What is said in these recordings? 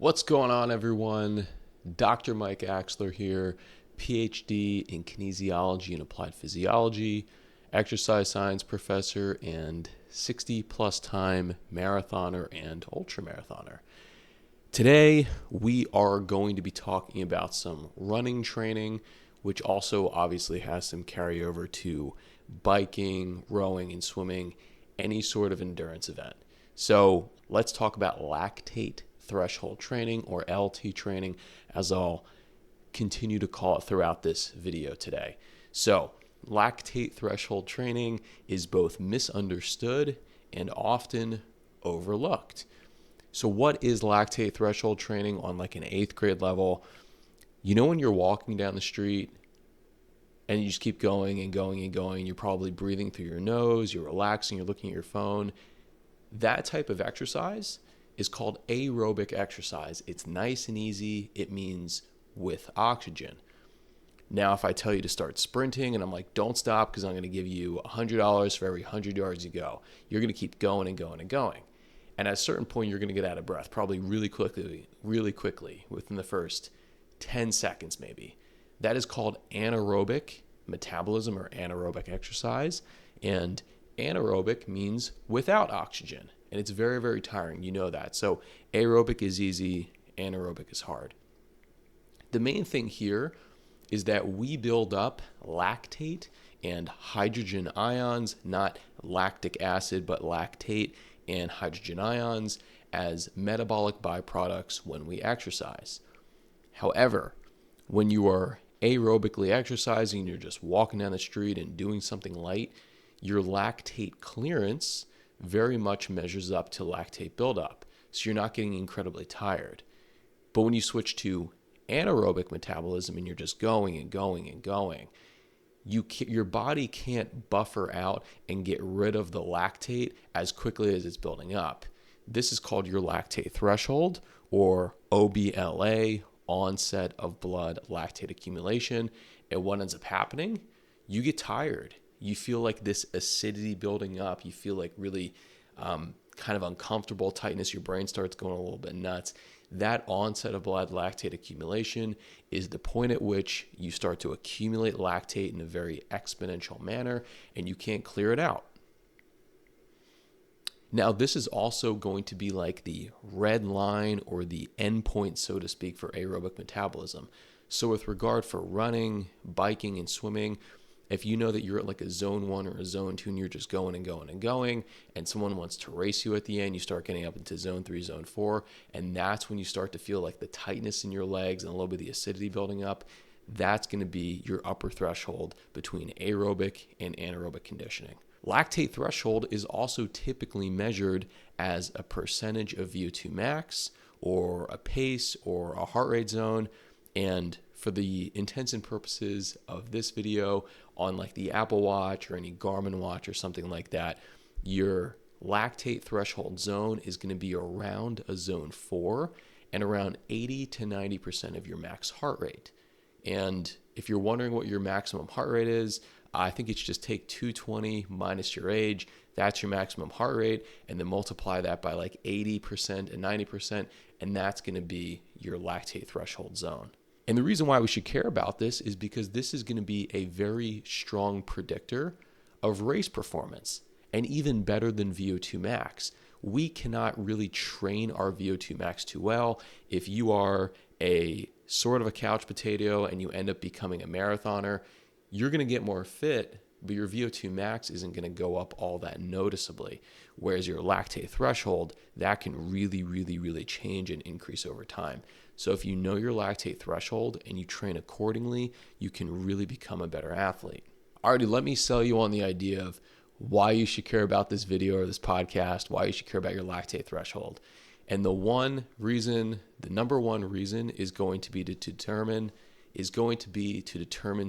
What's going on, everyone? Dr. Mike Axler here, PhD in kinesiology and applied physiology, exercise science professor, and 60 plus time marathoner and ultramarathoner. Today, we are going to be talking about some running training, which also obviously has some carryover to biking, rowing, and swimming, any sort of endurance event. So let's talk about lactate threshold training, or LT training, as I'll continue to call it throughout this video today. So lactate threshold training is both misunderstood and often overlooked. So what is lactate threshold training on like an 8th grade level? You know, when you're walking down the street and you just keep going and going and going, you're probably breathing through your nose, you're relaxing, you're looking at your phone. That type of exercise is called aerobic exercise. It's nice and easy. It means with oxygen. Now, if I tell you to start sprinting and I'm like, don't stop because I'm going to give you $100 for every 100 yards you go, you're going to keep going and going and going. And at a certain point, you're going to get out of breath, probably really quickly, within the first 10 seconds maybe. That is called anaerobic metabolism or anaerobic exercise. And anaerobic means without oxygen. And it's very, very tiring. You know that. So aerobic is easy, anaerobic is hard. The main thing here is that we build up lactate and hydrogen ions, not lactic acid, but lactate and hydrogen ions as metabolic byproducts when we exercise. However, when you are aerobically exercising, you're just walking down the street and doing something light, your lactate clearance very much measures up to lactate buildup. So you're not getting incredibly tired. But when you switch to anaerobic metabolism and you're just going and going and going, your body can't buffer out and get rid of the lactate as quickly as it's building up. This is called your lactate threshold, or OBLA, onset of blood lactate accumulation. And what ends up happening? You get tired. You feel like this acidity building up. You feel like really kind of uncomfortable tightness. Your brain starts going a little bit nuts. That onset of blood lactate accumulation is the point at which you start to accumulate lactate in a very exponential manner, and you can't clear it out. Now, this is also going to be like the red line or the endpoint, so to speak, for aerobic metabolism. So with regard for running, biking, and swimming, if you know that you're at like a zone 1 or a zone 2 and you're just going and going and going, and someone wants to race you at the end, you start getting up into zone 3, zone 4, and that's when you start to feel like the tightness in your legs and a little bit of the acidity building up. That's going to be your upper threshold between aerobic and anaerobic conditioning. Lactate threshold is also typically measured as a percentage of VO2 max, or a pace, or a heart rate zone. And for the intents and purposes of this video, on like the Apple Watch or any Garmin watch or something like that, your lactate threshold zone is going to be around a zone 4 and around 80 to 90% of your max heart rate. And if you're wondering what your maximum heart rate is, I think it's just take 220 minus your age. That's your maximum heart rate, and then multiply that by like 80% and 90%, and that's going to be your lactate threshold zone. And the reason why we should care about this is because this is going to be a very strong predictor of race performance, and even better than VO2 max. We cannot really train our VO2 max too well. If you are a sort of a couch potato and you end up becoming a marathoner, you're going to get more fit, but your VO2 max isn't going to go up all that noticeably. Whereas your lactate threshold, that can really change and increase over time. So if you know your lactate threshold and you train accordingly, you can really become a better athlete. Alrighty, let me sell you on the idea of why you should care about this video or this podcast, why you should care about your lactate threshold. And the number one reason is going to be to determine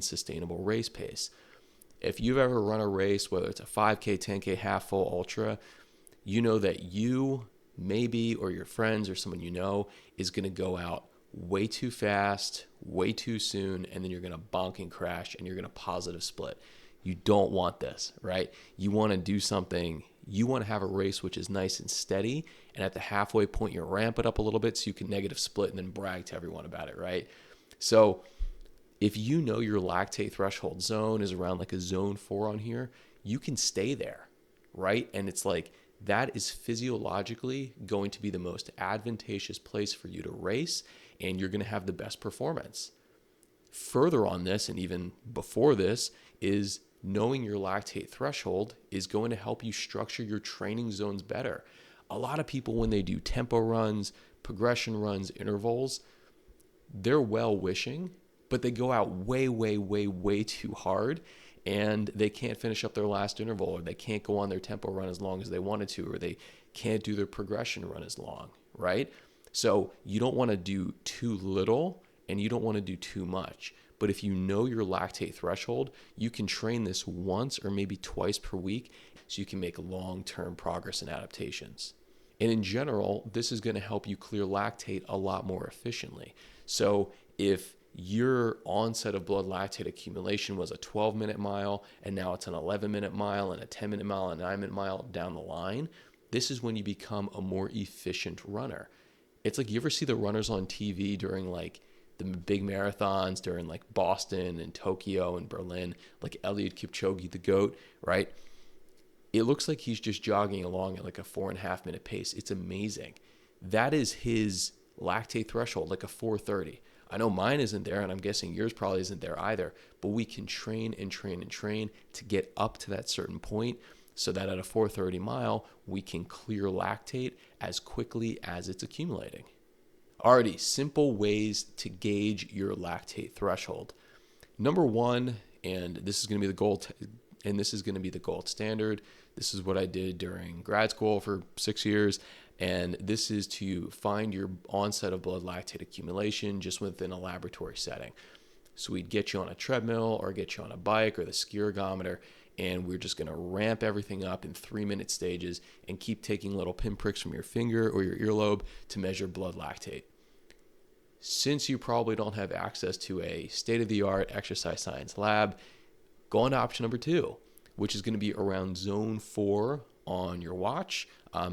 sustainable race pace. If you've ever run a race, whether it's a 5K, 10K, half full, ultra, you know that you maybe, or your friends or someone you know, is going to go out way too fast, way too soon, and then you're going to bonk and crash and you're going to positive split. You don't want this, right? You want to do something You want to have a race which is nice and steady, and at the halfway point, you ramp it up a little bit so you can negative split and then brag to everyone about it, right? So if you know your lactate threshold zone is around like a zone 4 on here, you can stay there, right? And it's like that is physiologically going to be the most advantageous place for you to race, and you're going to have the best performance. Further on this, and even before this, is knowing your lactate threshold is going to help you structure your training zones better. A lot of people, when they do tempo runs, progression runs, intervals, they're well-wishing, but they go out way, way, way, way too hard, and they can't finish up their last interval, or they can't go on their tempo run as long as they wanted to, or they can't do their progression run as long, right? So you don't want to do too little, and you don't want to do too much. But if you know your lactate threshold, you can train this once or maybe twice per week so you can make long-term progress and adaptations. And in general, this is going to help you clear lactate a lot more efficiently. So if your onset of blood lactate accumulation was a 12-minute mile, and now it's an 11-minute mile and a 10-minute mile and a 9-minute mile down the line, this is when you become a more efficient runner. It's like, you ever see the runners on TV during like the big marathons, during like Boston and Tokyo and Berlin, like Eliud Kipchoge, the GOAT, right? It looks like he's just jogging along at like a 4.5 minute pace. It's amazing. That is his lactate threshold, like a 4:30. I know mine isn't there, and I'm guessing yours probably isn't there either, but we can train and train and train to get up to that certain point so that at a 4:30 mile, we can clear lactate as quickly as it's accumulating. Alrighty, simple ways to gauge your lactate threshold. Number one, and this is going to be the gold standard. This is what I did during grad school for 6 years, and this is to find your onset of blood lactate accumulation just within a laboratory setting. So we'd get you on a treadmill or get you on a bike or the ski ergometer, and we're just going to ramp everything up in 3-minute stages and keep taking little pinpricks from your finger or your earlobe to measure blood lactate. Since you probably don't have access to a state-of-the-art exercise science lab, go on to option number 2, which is going to be around zone 4 on your watch,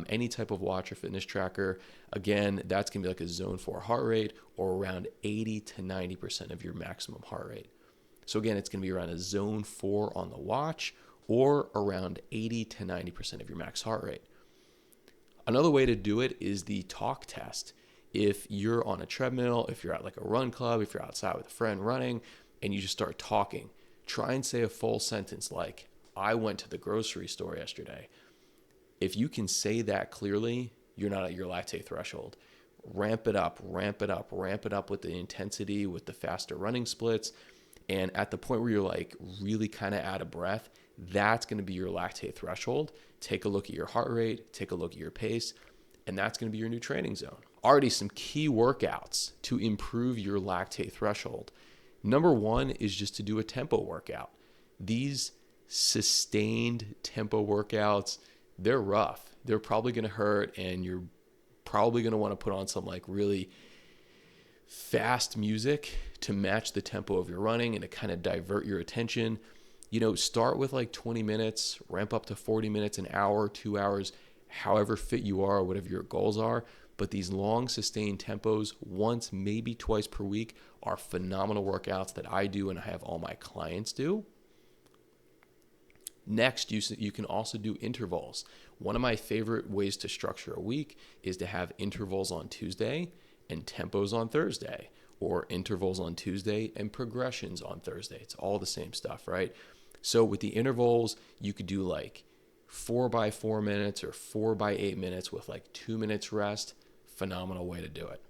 any type of watch or fitness tracker. Again, that's going to be like a zone 4 heart rate, or around 80 to 90% of your maximum heart rate. So again, it's going to be around a zone 4 on the watch, or around 80 to 90% of your max heart rate. Another way to do it is the talk test. If you're on a treadmill, if you're at like a run club, if you're outside with a friend running, and you just start talking, try and say a full sentence like, I went to the grocery store yesterday. If you can say that clearly, you're not at your lactate threshold. Ramp it up, ramp it up, ramp it up with the intensity, with the faster running splits. And at the point where you're like really kind of out of breath, that's going to be your lactate threshold. Take a look at your heart rate, take a look at your pace, and that's going to be your new training zone. Already some key workouts to improve your lactate threshold. Number one is just to do a tempo workout. These sustained tempo workouts, they're rough. They're probably going to hurt, and you're probably going to want to put on some like really fast music to match the tempo of your running and to kind of divert your attention. You know, start with like 20 minutes, ramp up to 40 minutes, an hour, 2 hours, however fit you are, whatever your goals are. But these long sustained tempos, once, maybe twice per week, are phenomenal workouts that I do and I have all my clients do. Next, you can also do intervals. One of my favorite ways to structure a week is to have intervals on Tuesday and tempos on Thursday, or intervals on Tuesday and progressions on Thursday. It's all the same stuff, right? So with the intervals, you could do like 4x4 minutes or 4x8 minutes with like 2 minutes rest. Phenomenal way to do it.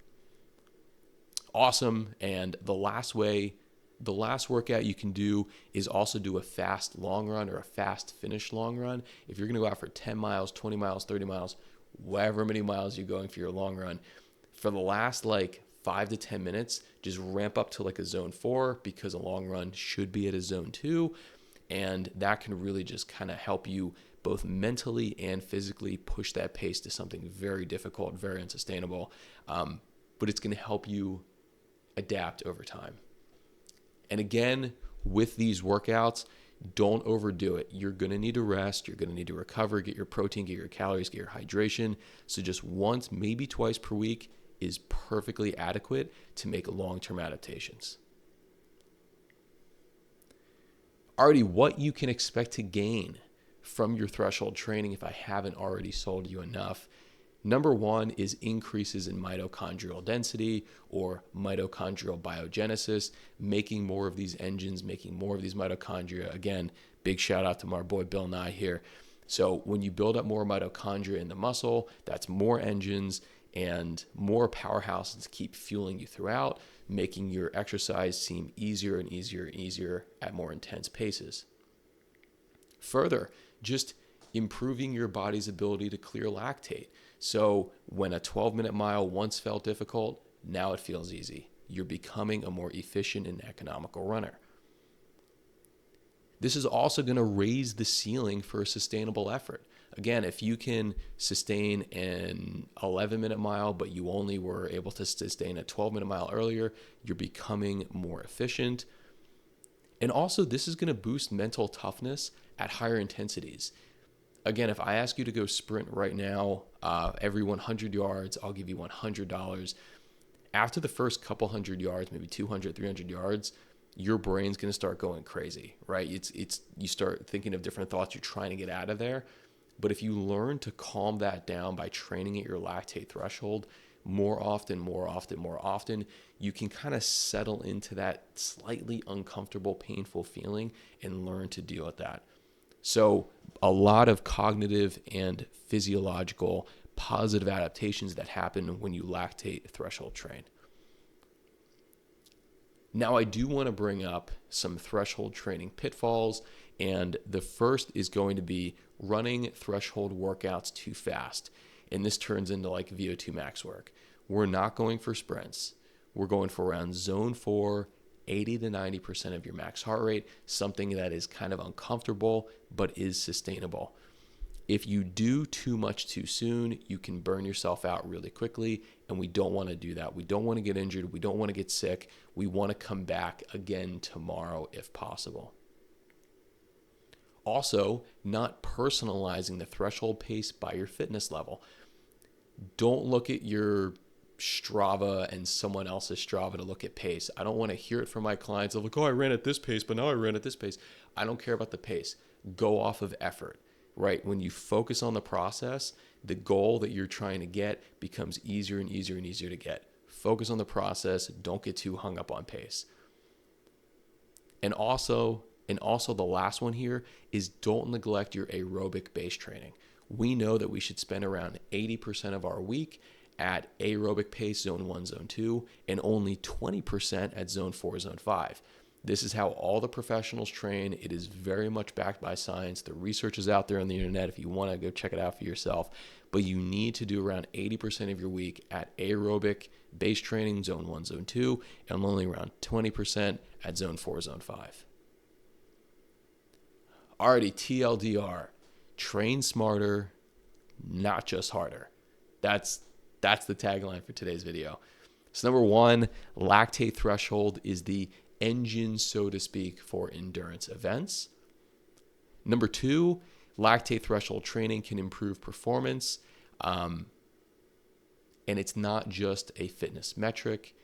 Awesome. And the last workout you can do is also do a fast long run or a fast finish long run. If you're going to go out for 10 miles, 20 miles, 30 miles, whatever many miles you're going for your long run, for the last like 5 to 10 minutes, just ramp up to like a zone 4, because a long run should be at a zone 2. And that can really just kind of help you both mentally and physically push that pace to something very difficult, very unsustainable. But it's going to help you adapt over time. And again, with these workouts, Don't overdo it. You're going to need to rest. You're going to need to recover, get your protein, get your calories, get your hydration. So just once, maybe twice per week is perfectly adequate to make long-term adaptations. Already, what you can expect to gain from your threshold training, if I haven't already sold you enough. Number one is increases in mitochondrial density or mitochondrial biogenesis, making more of these engines, making more of these mitochondria. Again, big shout out to my boy Bill Nye here. So when you build up more mitochondria in the muscle, that's more engines and more powerhouses to keep fueling you throughout, making your exercise seem easier and easier and easier at more intense paces. Further, just improving your body's ability to clear lactate. So when a 12-minute mile once felt difficult, now it feels easy. You're becoming a more efficient and economical runner. This is also going to raise the ceiling for a sustainable effort. Again, if you can sustain an 11-minute mile, but you only were able to sustain a 12-minute mile earlier, you're becoming more efficient. And also, this is going to boost mental toughness at higher intensities. Again, if I ask you to go sprint right now, every 100 yards, I'll give you $100. After the first couple hundred yards, maybe 200, 300 yards, your brain's going to start going crazy, right? You start thinking of different thoughts you're trying to get out of there. But if you learn to calm that down by training at your lactate threshold more often, you can kind of settle into that slightly uncomfortable, painful feeling and learn to deal with that. So a lot of cognitive and physiological positive adaptations that happen when you lactate threshold train. Now, I do want to bring up some threshold training pitfalls, and the first is going to be running threshold workouts too fast. And this turns into like VO2 max work. We're not going for sprints. We're going for around zone 4, 80 to 90% of your max heart rate, something that is kind of uncomfortable but is sustainable. If you do too much too soon, you can burn yourself out really quickly, and we don't want to do that. We don't want to get injured. We don't want to get sick. We want to come back again tomorrow if possible. Also, not personalizing the threshold pace by your fitness level. Don't look at your Strava and someone else's Strava to look at pace. I don't want to hear it from my clients of like, oh, I ran at this pace, but now I ran at this pace. I don't care about the pace. Go off of effort, right? When you focus on the process, the goal that you're trying to get becomes easier and easier and easier to get. Focus on the process. Don't get too hung up on pace. And also the last one here is don't neglect your aerobic base training. We know that we should spend around 80% of our week at aerobic pace, zone 1, zone 2, and only 20% at zone 4, zone 5. This is how all the professionals train. It is very much backed by science. The research is out there on the internet if you want to go check it out for yourself. But you need to do around 80% of your week at aerobic base training, zone 1, zone 2, and only around 20% at zone 4, zone 5. Alrighty, TLDR, train smarter, not just harder. That's the tagline for today's video. So number one, lactate threshold is the engine, so to speak, for endurance events. Number two, lactate threshold training can improve performance. And it's not just a fitness metric.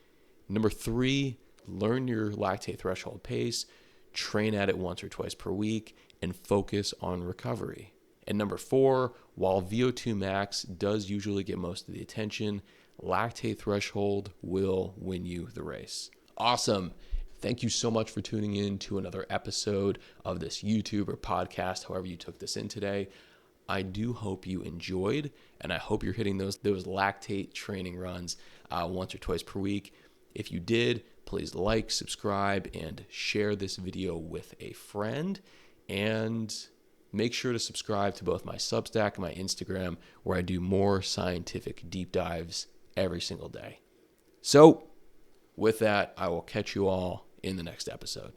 Number three, learn your lactate threshold pace, train at it once or twice per week, and focus on recovery. And number four, while VO2 max does usually get most of the attention, lactate threshold will win you the race. Awesome. Thank you so much for tuning in to another episode of this YouTube or podcast, however you took this in today. I do hope you enjoyed, and I hope you're hitting those lactate training runs once or twice per week. If you did, please like, subscribe, and share this video with a friend. And make sure to subscribe to both my Substack and my Instagram, where I do more scientific deep dives every single day. So with that, I will catch you all in the next episode.